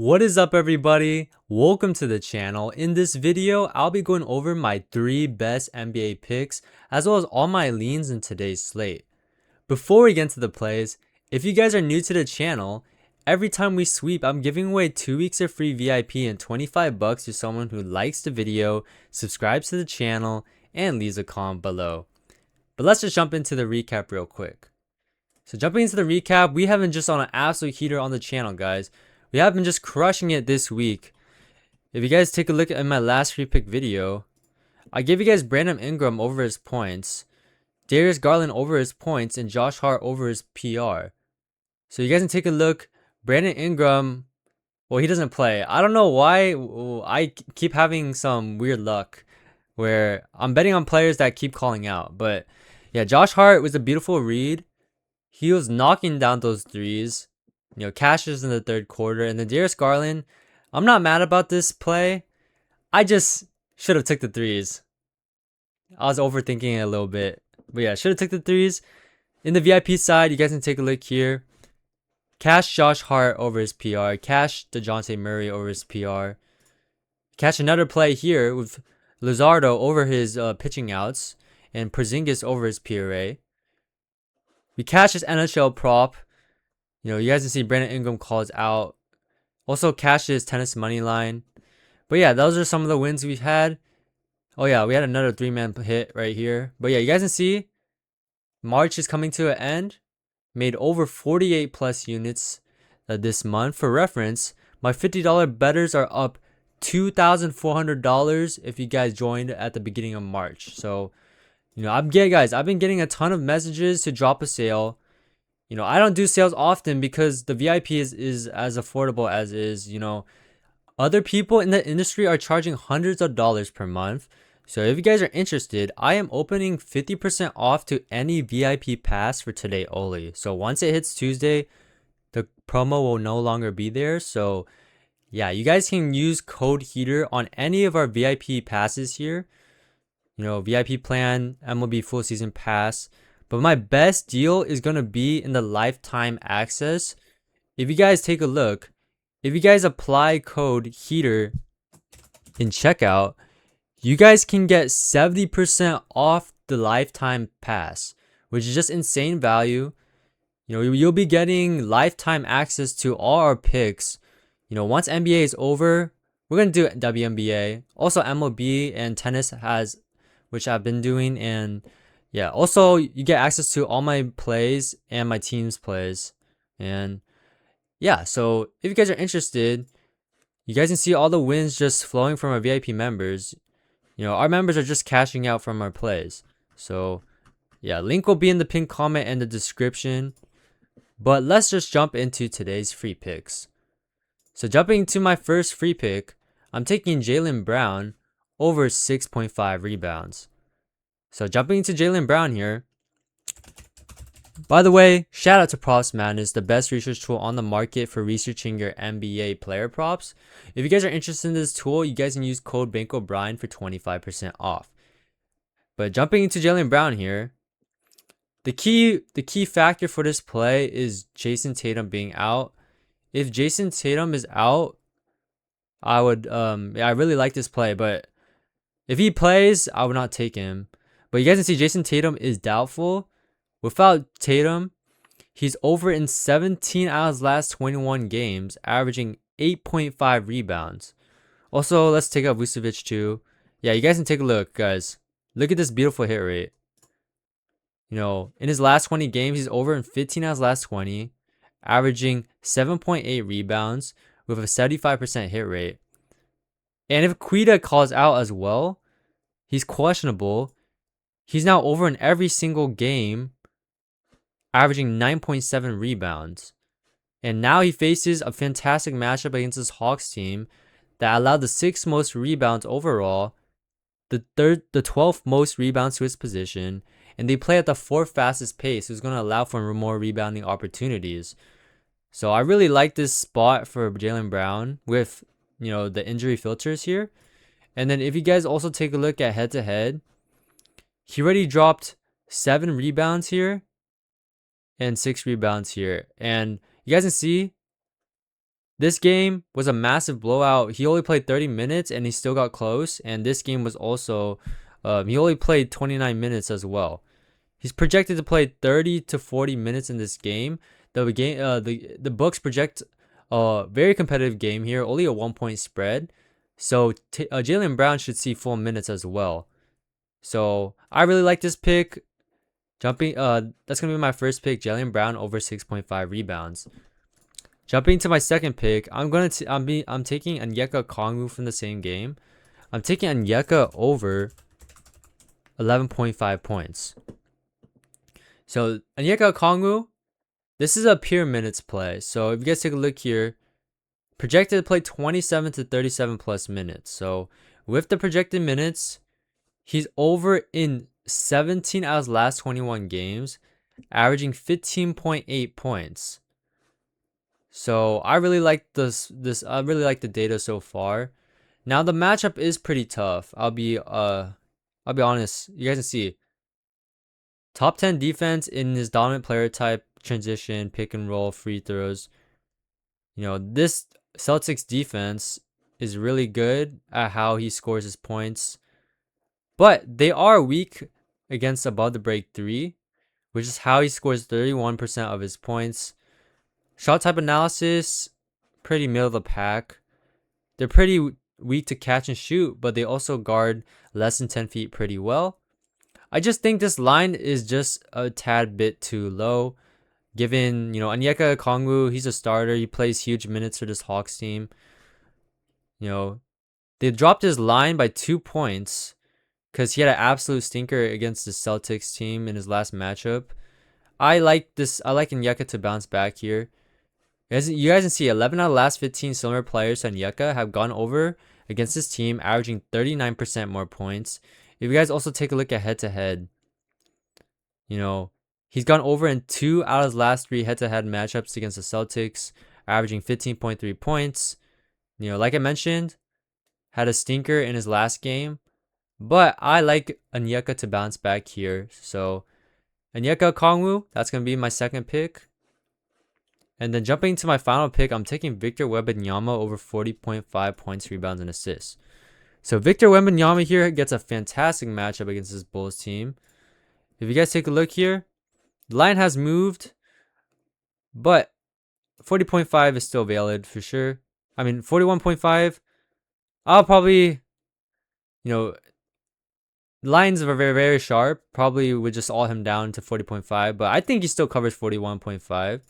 What is up, everybody? Welcome to the channel. In this video, I'll be going over my 3 best NBA picks as well as all my leans in today's slate. Before we get into the plays, if you guys are new to the channel, every time we sweep, I'm giving away 2 weeks of free VIP and 25 bucks to someone who likes the video, subscribes to the channel, and leaves a comment below. But let's just jump into the recap real quick. So jumping into the recap, we have been just on an absolute heater on the channel, guys. We have been just crushing it this week. If you guys take a look at my last free pick video, I gave you guys Brandon Ingram over his points, Darius Garland over his points, and Josh Hart over his PR. So you guys can take a look. Brandon Ingram, well, he doesn't play. I don't know why I keep having some weird luck where I'm betting on players that keep calling out. But yeah, Josh Hart was a beautiful read. He was knocking down those threes. Cashes in the third quarter. And then Darius Garland, I'm not mad about this play. I just should have took the threes. I was overthinking it a little bit. But yeah, should have took the threes. In the VIP side, you guys can take a look here. Cash Josh Hart over his PR. Cash DeJounte Murray over his PR. Cash another play here with Lizardo over his pitching outs. And Porzingis over his PRA. We cash his NHL prop. You guys can see Brandon Ingram calls out. Also cash his tennis money line. But yeah, those are some of the wins we've had. Oh yeah, we had another 3-man hit right here. But yeah, you guys can see March is coming to an end. Made over 48 plus units this month. For reference, my $50 bettors are up $2,400 if you guys joined at the beginning of March. So, I've been getting a ton of messages to drop a sale. I don't do sales often because the VIP is as affordable as is. Other people in the industry are charging hundreds of dollars per month. So if you guys are interested, I am opening 50% off to any VIP pass for today only. So once it hits Tuesday, the promo will no longer be there. So yeah, you guys can use code HEATER on any of our VIP passes here. VIP plan, MLB full season pass. But my best deal is going to be in the lifetime access. If you guys take a look, if you guys apply code HEATER in checkout, you guys can get 70% off the lifetime pass, which is just insane value. You'll be getting lifetime access to all our picks. Once NBA is over, we're going to do WNBA. Also MLB and tennis which I've been doing, and yeah, also you get access to all my plays and my team's plays. And yeah, so if you guys are interested, you guys can see all the wins just flowing from our VIP members. Our members are just cashing out from our plays. So yeah, link will be in the pinned comment and the description. But let's just jump into today's free picks. So jumping to my first free pick, I'm taking Jaylen Brown over 6.5 rebounds. So jumping into Jaylen Brown here. By the way, shout out to Props Madness, the best research tool on the market for researching your NBA player props. If you guys are interested in this tool, you guys can use code bankroll for 25% off. But jumping into Jaylen Brown here, the key factor for this play is Jason Tatum being out. If Jason Tatum is out, I really like this play, but if he plays, I would not take him. But you guys can see Jason Tatum is doubtful. Without Tatum, he's over in 17 out of his last 21 games, averaging 8.5 rebounds. Also, let's take out Vucevic too. Yeah, you guys can take a look, guys. Look at this beautiful hit rate. In his last 20 games, he's over in 15 out of his last 20, averaging 7.8 rebounds with a 75% hit rate. And if Quita calls out as well, he's questionable. He's now over in every single game, averaging 9.7 rebounds. And now he faces a fantastic matchup against this Hawks team that allowed the 6th most rebounds overall, the 12th most rebounds to his position, and they play at the 4th fastest pace, who's going to allow for more rebounding opportunities. So I really like this spot for Jaylen Brown with, the injury filters here. And then if you guys also take a look at head-to-head, he already dropped 7 rebounds here and 6 rebounds here. And you guys can see This game was a massive blowout. He only played 30 minutes and he still got close. And this game was also, he only played 29 minutes as well. He's projected to play 30 to 40 minutes in this game. The books project a very competitive game here, only a 1-point spread. So Jaylen Brown should see full minutes as well. So I really like this pick. That's gonna be my first pick, Jaylen Brown over 6.5 rebounds. Jumping to my second pick, I'm taking Aneka Kongu from the same game. I'm taking Aneka over 11.5 points. So Aneka Kongu, this is a pure minutes play. So if you guys take a look here, projected to play 27 to 37 plus minutes. So with the projected minutes, he's over in 17 out of his last 21 games, averaging 15.8 points. So I really like I really like the data so far. Now the matchup is pretty tough. I'll be honest. You guys can see top 10 defense in his dominant player type, transition, pick and roll, free throws. You know, this Celtics defense is really good at how he scores his points. But they are weak against above the break 3, which is how he scores 31% of his points. Shot type analysis, pretty middle of the pack. They're pretty weak to catch and shoot, but they also guard less than 10 feet pretty well. I just think this line is just a tad bit too low. Given, Aneka Kongu, he's a starter. He plays huge minutes for this Hawks team. They dropped his line by 2 points because he had an absolute stinker against the Celtics team in his last matchup. I like Aneka to bounce back here. You guys can see 11 out of the last 15 similar players to Aneka have gone over against this team, averaging 39% more points. If you guys also take a look at head-to-head, he's gone over in 2 out of his last 3 head-to-head matchups against the Celtics, averaging 15.3 points. Like I mentioned, had a stinker in his last game, but I like Aneka to bounce back here. So Aneka Kongu, that's going to be my second pick. And then jumping to my final pick, I'm taking Victor Wembanyama over 40.5 points, rebounds, and assists. So Victor Wembanyama here gets a fantastic matchup against this Bulls team. If you guys take a look here, the line has moved, but 40.5 is still valid for sure. 41.5, I'll probably, lines are very, very sharp. Probably would just all him down to 40.5, but I think he still covers 41.5.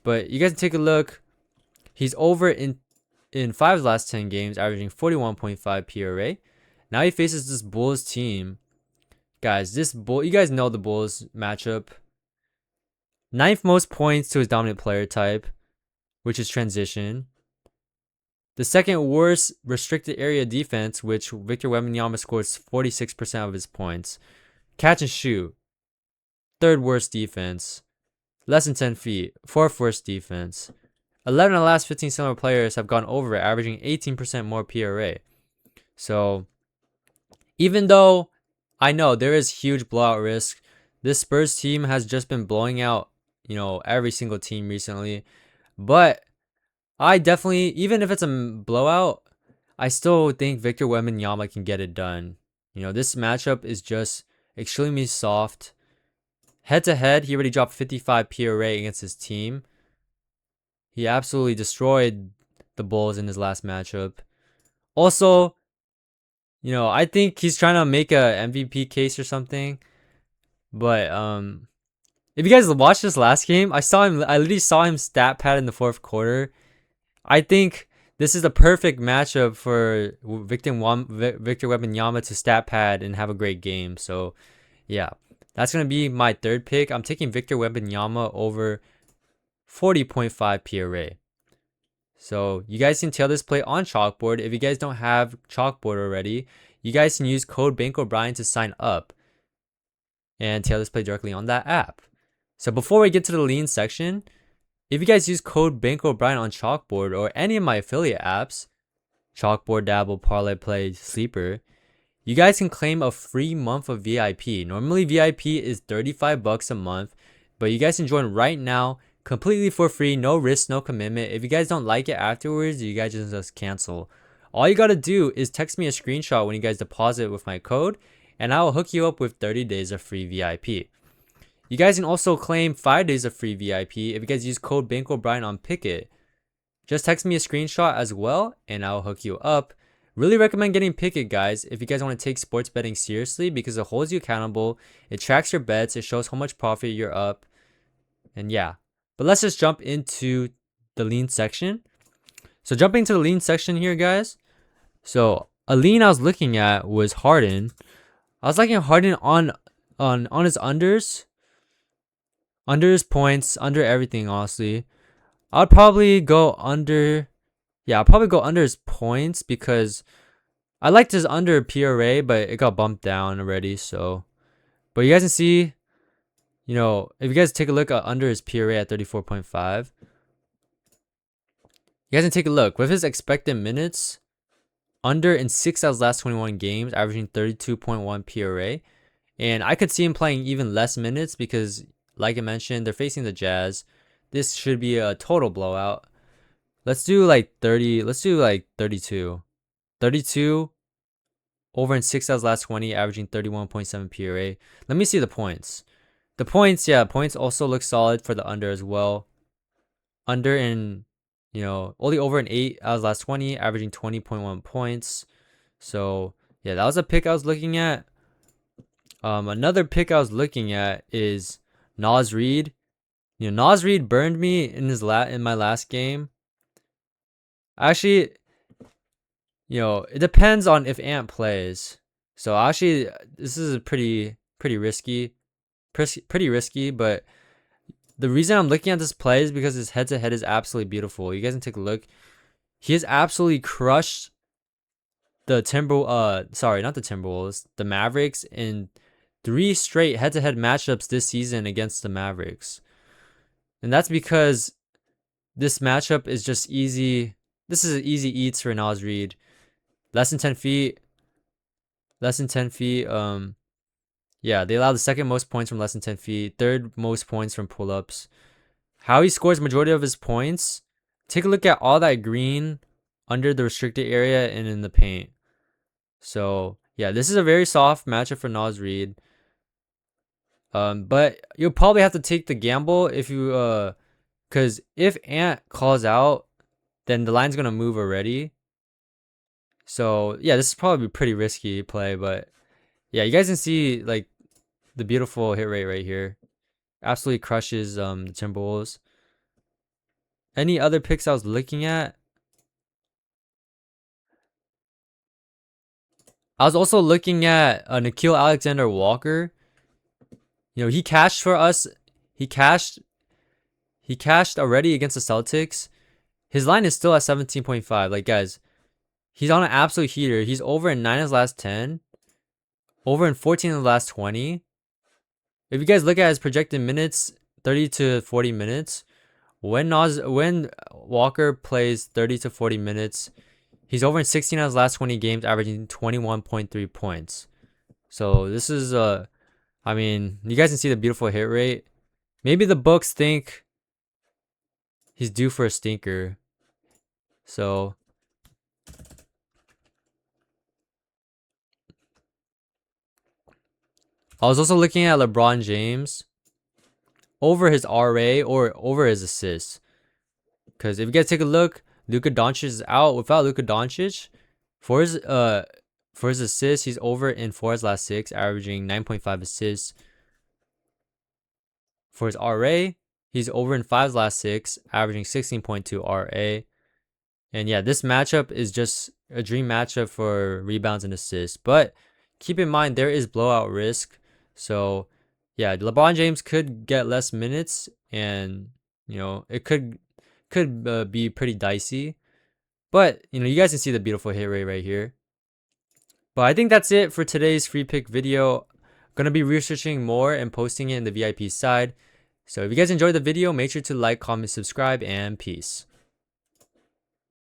But you guys take a look. He's over in 5 of the last 10 games, averaging 41.5 PRA. Now he faces this Bulls team. Guys, you guys know the Bulls matchup. 9th most points to his dominant player type, which is transition. The 2nd worst restricted area defense, which Victor Wembanyama scores 46% of his points. Catch and shoot. 3rd worst defense. Less than 10 feet. 4th worst defense. 11 of the last 15 similar players have gone over it, averaging 18% more PRA. So, even though I know there is huge blowout risk, this Spurs team has just been blowing out, every single team recently. But I definitely, even if it's a blowout, I still think Victor Wembanyama can get it done. This matchup is just extremely soft. Head-to-head, he already dropped 55 PRA against his team. He absolutely destroyed the Bulls in his last matchup. Also, I think he's trying to make a MVP case or something. But if you guys watched this last game, I literally saw him stat pad in the 4th quarter. I think this is the perfect matchup for Victor Wembanyama to stat pad and have a great game. So, yeah. That's going to be my 3rd pick. I'm taking Victor Wembanyama over 40.5 PRA. So you guys can tail this play on Chalkboard. If you guys don't have Chalkboard already, you guys can use code bankroll to sign up and tail this play directly on that app. So before we get to the lean section, if you guys use code bankroll on Chalkboard or any of my affiliate apps, Chalkboard, Dabble, Parlay Play, Sleeper, you guys can claim a free month of VIP. Normally VIP is $35 a month, but you guys can join right now, completely for free, no risk, no commitment. If you guys don't like it afterwards, you guys just cancel. All you gotta do is text me a screenshot when you guys deposit with my code, and I will hook you up with 30 days of free VIP. You guys can also claim 5 days of free VIP if you guys use code bankroll on Picket. Just text me a screenshot as well, and I'll hook you up. Really recommend getting Picket, guys, if you guys want to take sports betting seriously, because it holds you accountable, it tracks your bets, it shows how much profit you're up, and yeah. But let's just jump into the lean section. So jumping to the lean section here, guys. So a lean I was looking at was Harden. I was liking Harden on his unders, under his points, under everything. Honestly, I'd probably go under. Yeah, I'll probably go under his points because I liked his under PRA, but it got bumped down already. So, but you guys can see, you know, if you guys take a look at under his PRA at 34.5, you guys can take a look with his expected minutes. Under in 6 out of his last 21 games, averaging 32.1 PRA. And I could see him playing even less minutes because, like I mentioned, they're facing the Jazz. This should be a total blowout. Let's do like 30. Let's do like 32. 32 over in 6 out of his last 20, averaging 31.7 PRA. Let me see the points. The points, yeah, points also look solid for the under as well. Under in, you know, only over in 8 out of his last 20, averaging 20.1 points. So, yeah, that was a pick I was looking at. Another pick I was looking at is Nas Reed. You know, Nas Reed burned me in my last game. Actually, you know, it depends on if Ant plays. So actually, this is pretty risky, but the reason I'm looking at this play is because his head-to-head is absolutely beautiful. You guys can take a look. He has absolutely crushed the the Mavericks in 3 straight head-to-head matchups this season against the Mavericks. And that's because this matchup is just easy. This is an easy eats for Nas Reed. Less than 10 feet. Yeah, they allow the second most points from less than 10 feet, third most points from pull-ups. How he scores majority of his points, take a look at all that green under the restricted area and in the paint. So, yeah, this is a very soft matchup for Nas Reed. But you'll probably have to take the gamble if you, because if Ant calls out, then the line's going to move already. So, yeah, this is probably a pretty risky play, but yeah, you guys can see, like, the beautiful hit rate right here. Absolutely crushes the Timberwolves. Any other picks I was looking at? I was also looking at Nickeil Alexander-Walker. You know, he cashed for us. He cashed already against the Celtics. His line is still at 17.5. Like, guys, he's on an absolute heater. He's over in 9 of his last 10. Over in 14 of the last 20. If you guys look at his projected minutes, 30 to 40 minutes, when Walker plays 30 to 40 minutes, he's over in 16 of his last 20 games, averaging 21.3 points. So this is I mean, you guys can see the beautiful hit rate. Maybe the books think he's due for a stinker. So I was also looking at LeBron James over his RA or over his assists. Because if you guys take a look, Luka Doncic is out. Without Luka Doncic, for his assists, he's over in 4 of his last 6, averaging 9.5 assists. For his RA, he's over in 5 of his last 6, averaging 16.2 RA. And yeah, this matchup is just a dream matchup for rebounds and assists. But keep in mind, there is blowout risk. So yeah, LeBron James could get less minutes, and you know, it could be pretty dicey. But you know, you guys can see the beautiful hit rate right here. But I think that's it for today's free pick video. Gonna be researching more and posting it in the VIP side. So if you guys enjoyed the video, make sure to like, comment, subscribe, and peace.